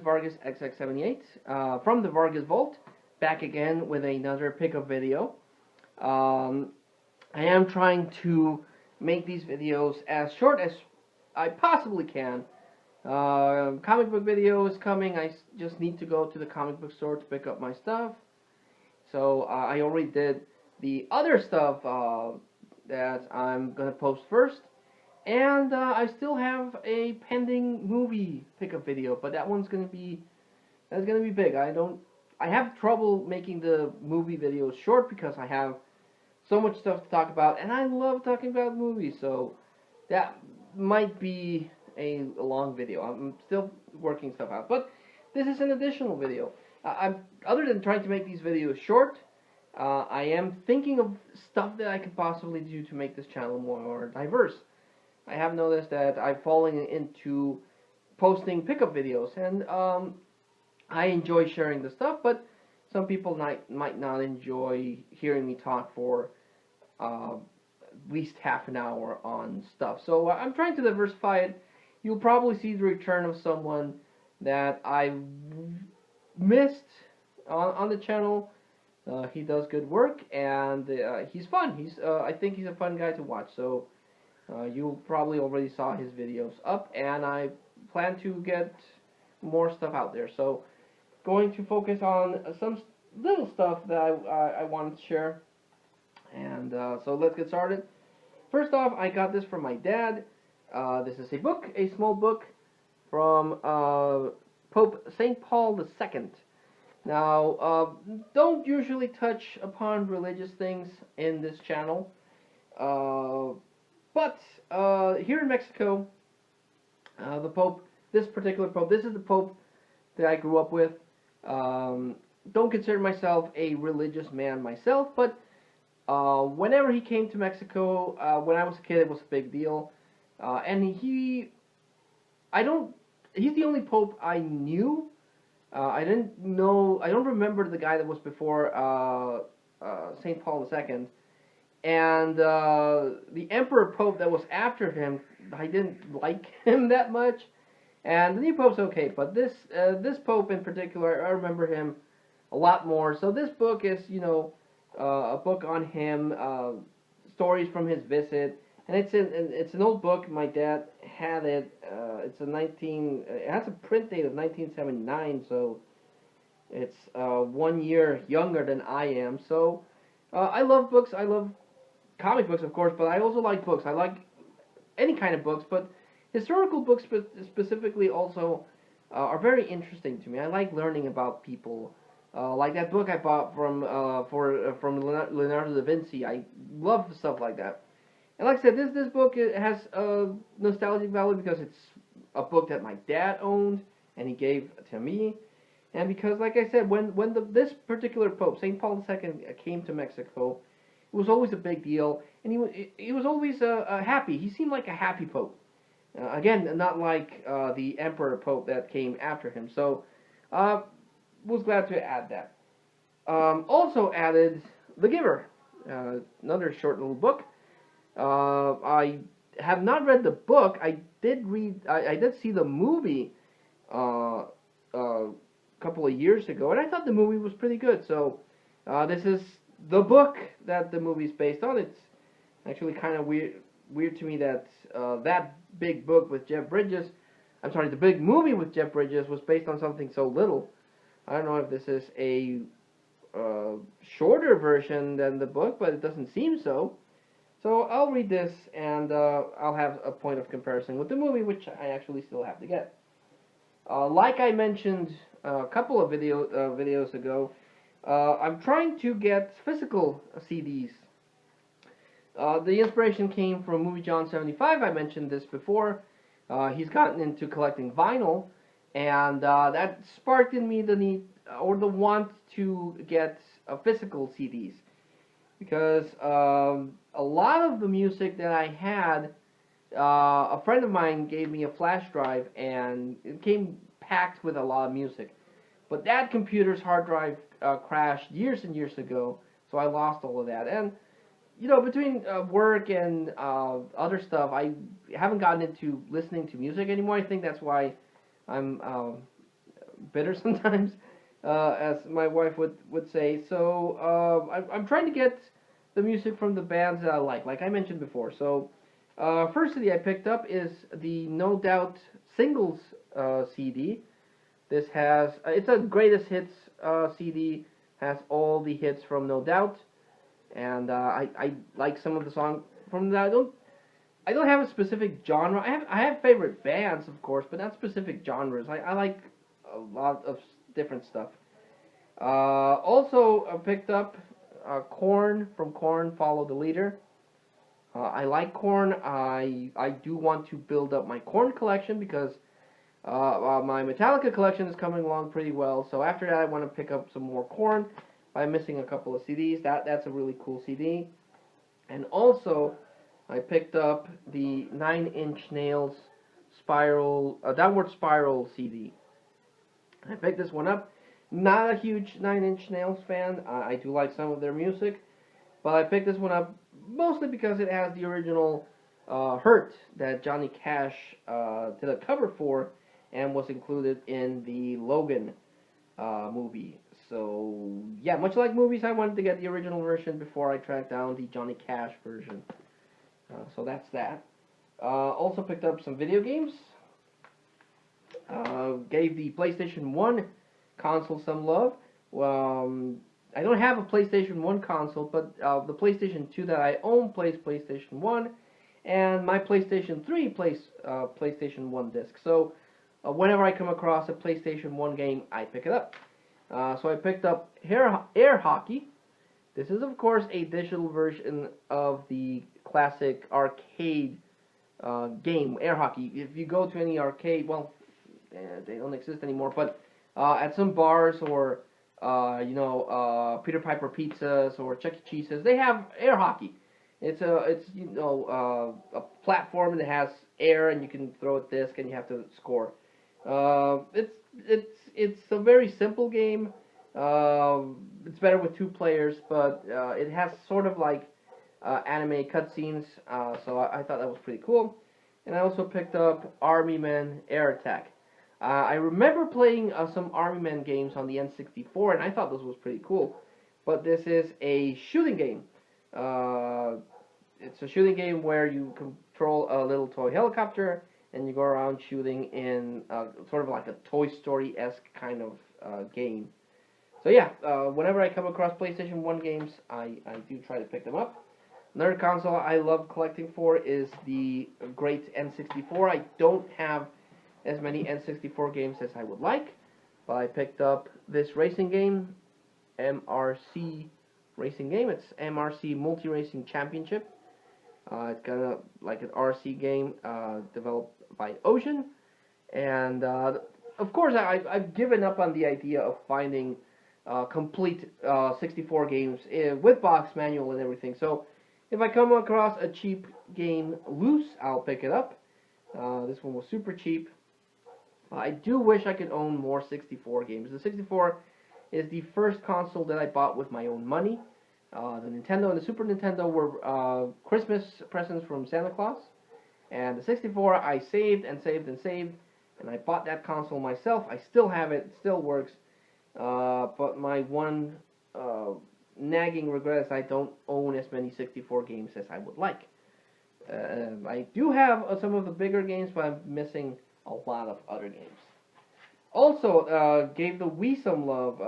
Vargas XX78 from the Vargas Vault, back again with another pickup video. I am trying to make these videos as short as I possibly can. Comic book video is coming. I just need to go to the comic book store to pick up my stuff. So I already did the other stuff that I'm gonna post first. And I still have a pending movie pickup video, but that's gonna be big. I have trouble making the movie videos short because I have so much stuff to talk about, and I love talking about movies, so that might be a long video. I'm still working stuff out, but this is an additional video. Other than trying to make these videos short, I am thinking of stuff that I could possibly do to make this channel more diverse. I have noticed that I've fallen into posting pickup videos, and I enjoy sharing the stuff, but some people might not enjoy hearing me talk for at least half an hour on stuff. So I'm trying to diversify it. You'll probably see the return of someone that I missed on the channel. He does good work, and he's fun. I think he's a fun guy to watch. So you probably already saw his videos up, and I plan to get more stuff out there. So going to focus on some little stuff that I wanted to share. And so let's get started. First off, I got this from my dad. This is a small book from Pope St. Paul II. Now, don't usually touch upon religious things in this channel. But here in Mexico, the Pope, this particular Pope, this is the Pope that I grew up with. Don't consider myself a religious man myself, but whenever he came to Mexico, when I was a kid, it was a big deal. And he's the only Pope I knew. I don't remember the guy that was before St. Paul II. And the Emperor Pope that was after him, I didn't like him that much. And the new Pope's okay, but this Pope in particular, I remember him a lot more. So this book is, a book on him, stories from his visit, and it's an old book. My dad had it. It has a print date of 1979, so it's 1 year younger than I am. So I love books. I love comic books, of course, but I also like books. I like any kind of books, but historical books specifically also are very interesting to me. I like learning about people. Like that book I bought from Leonardo da Vinci. I love stuff like that. And like I said, this book has nostalgic value because it's a book that my dad owned and he gave to me, and because, like I said, when this particular Pope, St. Paul II, came to Mexico, it was always a big deal, and he was always happy. He seemed like a happy Pope. Again, not like the Emperor Pope that came after him. So, was glad to add that. Also added The Giver, another short little book. I have not read the book. I did see the movie a couple of years ago, and I thought the movie was pretty good. So this is the book that the movie is based on. It's actually kind of weird to me that that big book with Jeff Bridges, the big movie with Jeff Bridges was based on something so little. I don't know if this is a shorter version than the book, but it doesn't seem so. So I'll read this, and I'll have a point of comparison with the movie, which I actually still have to get. Like I mentioned a couple of videos ago, I'm trying to get physical CDs. The inspiration came from Movie John 75. I mentioned this before. He's gotten into collecting vinyl, and that sparked in me the need or the want to get physical CDs, because a lot of the music that I had, a friend of mine gave me a flash drive, and it came packed with a lot of music. But that computer's hard drive crashed years and years ago, so I lost all of that. And between work and other stuff, I haven't gotten into listening to music anymore. I think that's why I'm bitter sometimes, as my wife would say. So I'm trying to get the music from the bands that I like I mentioned before. So first CD I picked up is the No Doubt singles CD. This has it's a greatest hits CD. Has all the hits from No Doubt, and I like some of the songs from that. I don't have a specific genre. I have favorite bands, of course, but not specific genres. I like a lot of different stuff. Also, I picked up Korn from Korn, Follow the Leader. I like Korn. I do want to build up my Korn collection because my Metallica collection is coming along pretty well. So after that, I want to pick up some more Korn. I'm missing a couple of CDs. That's a really cool CD. And also, I picked up the 9 Inch Nails Downward Spiral CD. I picked this one up. Not a huge 9 Inch Nails fan. I do like some of their music. But I picked this one up mostly because it has the original Hurt that Johnny Cash did a cover for and was included in the Logan movie. So, yeah, much like movies, I wanted to get the original version before I tracked down the Johnny Cash version. So that's that. Also picked up some video games. Gave the PlayStation 1 console some love. I don't have a PlayStation 1 console, but the PlayStation 2 that I own plays PlayStation 1, and my PlayStation 3 plays PlayStation 1 disc. So whenever I come across a PlayStation 1 game, I pick it up. So I picked up Air Hockey. This is, of course, a digital version of the classic arcade game, Air Hockey. If you go to any arcade, well, they don't exist anymore, but at some bars or, Peter Piper Pizzas or Chuck E. Cheese's, they have Air Hockey. It's a platform that has air, and you can throw a disc, and you have to score. It's a very simple game. It's better with 2 players, but it has sort of like anime cutscenes, so I thought that was pretty cool. And I also picked up Army Men Air Attack. I remember playing some Army Men games on the N64, and I thought this was pretty cool. But this is a shooting game. It's a shooting game where you control a little toy helicopter, and you go around shooting in sort of like a Toy Story-esque kind of game. So yeah, whenever I come across PlayStation 1 games, I do try to pick them up. Another console I love collecting for is the great N64. I don't have as many N64 games as I would like, but I picked up this racing game, MRC racing game. It's MRC Multi Racing Championship. It's kind of like an RC game developed by Ocean, and of course I've given up on the idea of finding complete 64 games with box manual and everything. So if I come across a cheap game loose, I'll pick it up. This one was super cheap. I do wish I could own more 64 games. The 64 is the first console that I bought with my own money. The Nintendo and the Super Nintendo were Christmas presents from Santa Claus. And the 64 I saved and saved and saved, and I bought that console myself. I still have it. It still works. But my one nagging regret is I don't own as many 64 games as I would like. I do have some of the bigger games, but I'm missing a lot of other games. Also, gave the Wii some love.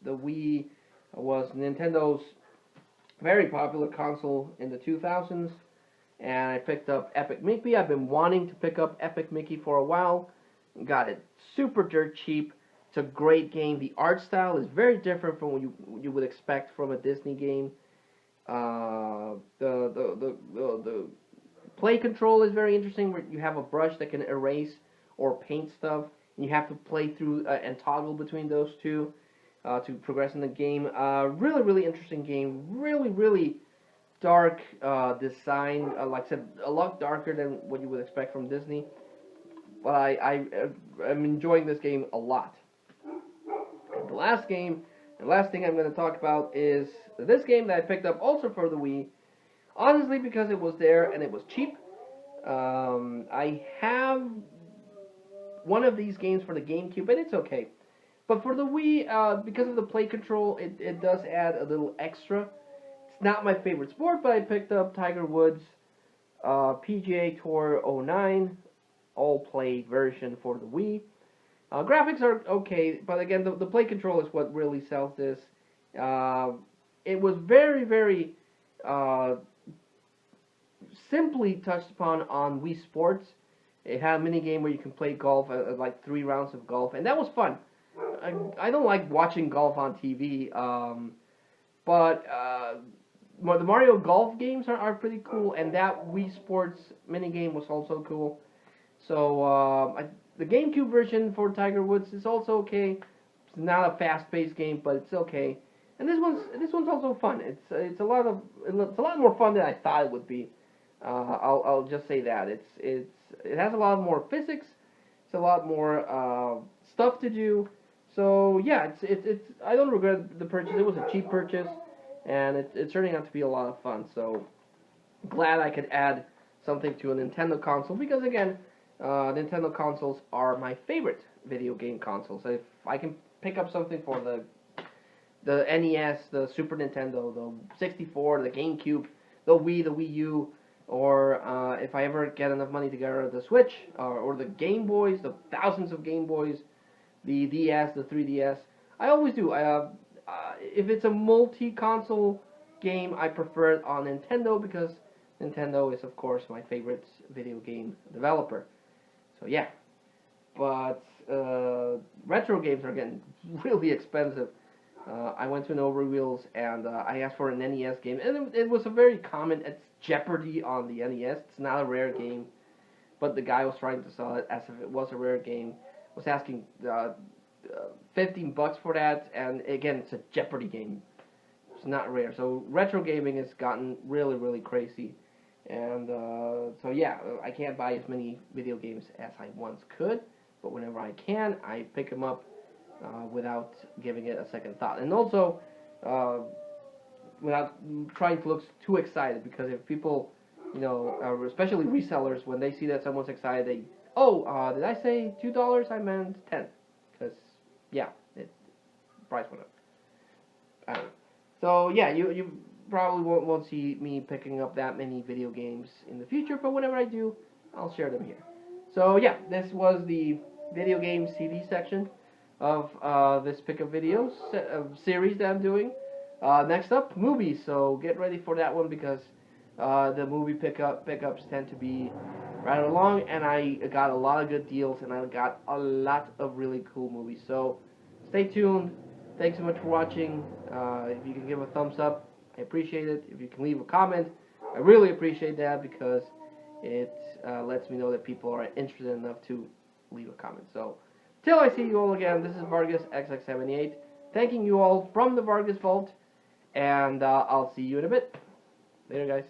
The Wii was Nintendo's very popular console in the 2000s, and I picked up Epic Mickey. I've been wanting to pick up Epic Mickey for a while. Got it super dirt cheap. It's a great game. The art style is very different from what you would expect from a Disney game. The play control is very interesting, where you have a brush that can erase or paint stuff, and you have to play through and toggle between those two to progress in the game. Really, really interesting game. Really, really dark design. Like I said, a lot darker than what you would expect from Disney. But I'm enjoying this game a lot. And the last thing I'm going to talk about is this game that I picked up also for the Wii. Honestly, because it was there and it was cheap. I have one of these games for the GameCube, and it's okay. But for the Wii, because of the play control, it does add a little extra. It's not my favorite sport, but I picked up Tiger Woods PGA Tour '09 all-play version for the Wii. Graphics are okay, but again, the play control is what really sells this. It was very, very simply touched upon on Wii Sports. It had a mini game where you can play golf, like 3 rounds of golf, and that was fun. I don't like watching golf on TV, but the Mario Golf games are pretty cool, and that Wii Sports mini game was also cool. So the GameCube version for Tiger Woods is also okay. It's not a fast-paced game, but it's okay. And this one's also fun. It's a lot more fun than I thought it would be. I'll just say that it has a lot more physics. It's a lot more stuff to do. So yeah, it's I don't regret the purchase. It was a cheap purchase, and it's turning out to be a lot of fun. So glad I could add something to a Nintendo console, because again, Nintendo consoles are my favorite video game consoles. If I can pick up something for the NES, the Super Nintendo, the 64, the GameCube, the Wii, the Wii U, or if I ever get enough money together, the Switch, or the Game Boys, the thousands of Game Boys, the DS, the 3DS. I always do. If it's a multi-console game, I prefer it on Nintendo, because Nintendo is, of course, my favorite video game developer. So yeah, but retro games are getting really expensive. I went to an Overwheels and I asked for an NES game, and it was a very common. It's Jeopardy on the NES. It's not a rare game, but the guy was trying to sell it as if it was a rare game. Was asking $15 for that, and again, it's a Jeopardy game. It's not rare. So retro gaming has gotten really, really crazy. And so yeah, I can't buy as many video games as I once could, but whenever I can, I pick them up without giving it a second thought. And also, without trying to look too excited, because if people, especially resellers, when they see that someone's excited, they, did I say $2? I meant 10. Because, yeah, price went up. I don't know. So yeah, you probably won't see me picking up that many video games in the future, but whenever I do, I'll share them here. So yeah, this was the video game CD section of this pickup videos series that I'm doing. Next up, movies. So get ready for that one, because the movie pickups tend to be rather long, and I got a lot of good deals, and I got a lot of really cool movies. So stay tuned. Thanks so much for watching. If you can give a thumbs up, I appreciate it. If you can leave a comment, I really appreciate that, because it lets me know that people are interested enough to leave a comment. So, till I see you all again, this is Vargas XX78, thanking you all from the Vargas Vault, and I'll see you in a bit. Later, guys.